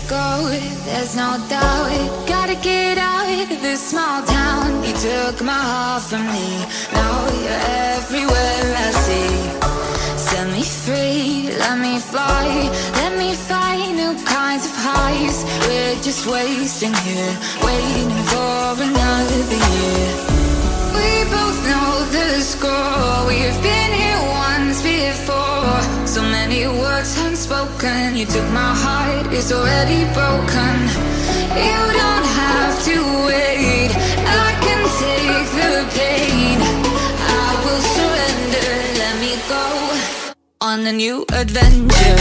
go, there's no doubt. Gotta get out of this small town. You took my heart from me, now you're everywhere I see. Set me free, let me fly, let me find new kinds of highs. We're just wasting here, waiting for another year. We both know the score, we've been here once before. So many words unspoken, you took my heart, it's already broken. You don't have to wait, I can take the pain. I will surrender, let me go on a new adventure.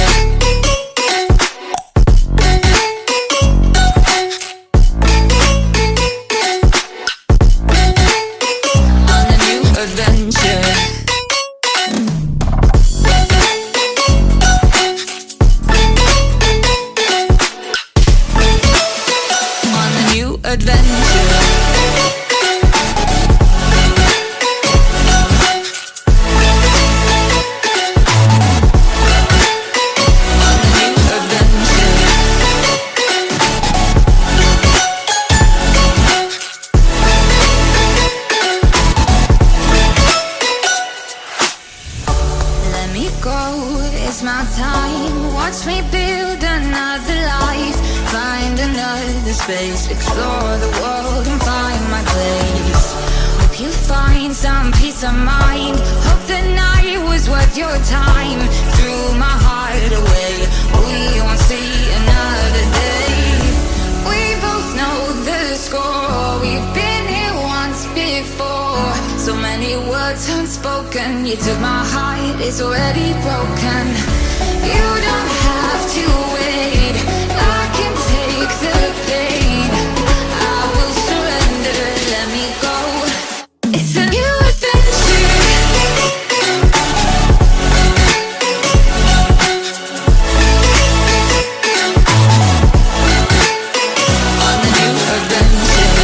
It's my time, watch me build another life. Find another space, explore the world and find my place. Hope you find some peace of mind, hope the night was worth your time. Threw my heart away, we won't see another day. We both know the score, we've been here once before. So many words unspoken, you took my heart, it's already broken. You don't have to wait, I can take the pain. I will surrender, let me go. It's a new adventure. On a new adventure.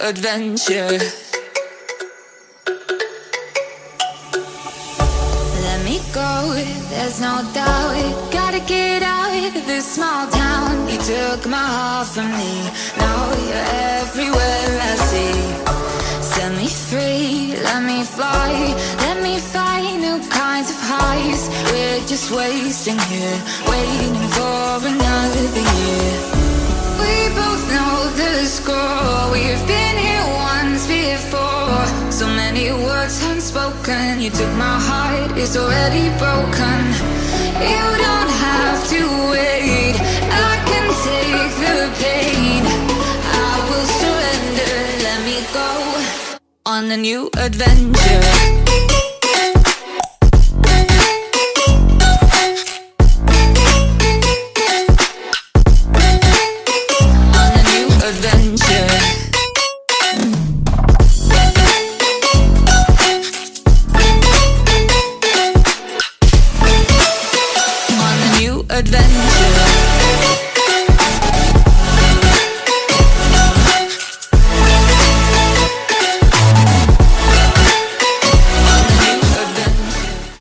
Adventure. Let me go, there's no doubt. Gotta get out of this small town. You took my heart from me, now you're everywhere I see. Set me free, let me fly, let me find new kinds of highs. We're just wasting here, waiting for another year. We both know the score, we've been here once before. So many words unspoken, you took my heart, it's already broken. You don't have to wait, I can take the pain. I will surrender, let me go on a new adventure.